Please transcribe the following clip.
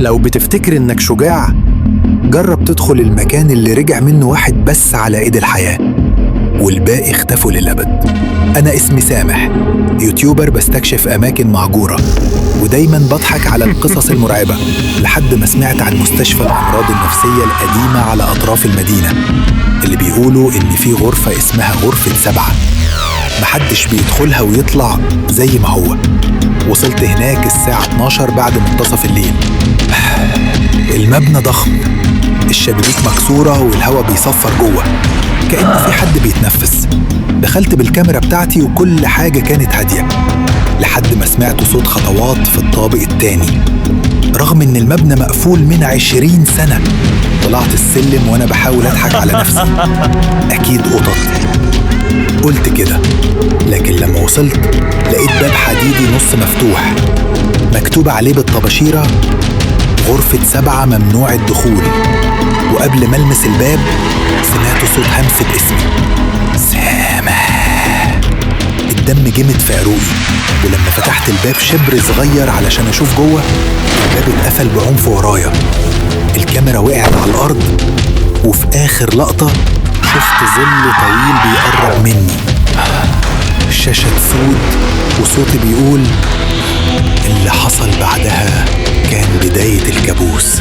لو بتفتكر إنك شجاع، جرب تدخل المكان اللي رجع منه واحد بس على إيد الحياة والباقي اختفوا للأبد. أنا اسمي سامح، يوتيوبر بستكشف أماكن مهجورة، ودايماً بضحك على القصص المرعبة لحد ما سمعت عن مستشفى الأمراض النفسية القديمة على أطراف المدينة اللي بيقولوا إن في غرفة اسمها غرفة 7 محدش بيدخلها ويطلع زي ما هو. وصلت هناك الساعة 12 بعد منتصف الليل. المبنى ضخم، الشبابيك مكسورة والهواء بيصفر جوه كأنه في حد بيتنفس. دخلت بالكاميرا بتاعتي وكل حاجة كانت هادية لحد ما سمعت صوت خطوات في الطابق التاني، رغم إن المبنى مقفول من 20 سنة. طلعت السلم وأنا بحاول أضحك على نفسي، أكيد قطط قلت كده. لكن لما وصلت لقيت باب حديدي نص مفتوح مكتوب عليه بالطباشيرة غرفة 7 ممنوع الدخول. وقبل ما ألمس الباب سمعت صوت همسة اسمي، سامح. الدم جمد في عروقي، ولما فتحت الباب شبر صغير علشان أشوف جوه، الباب اتقفل بعنف ورايا. الكاميرا وقعت على الأرض، وفي آخر لقطة شفت ظل طويل بيقرب مني. الشاشة تسود وصوتي بيقول اللي حصل بعدها كان بداية الكابوس.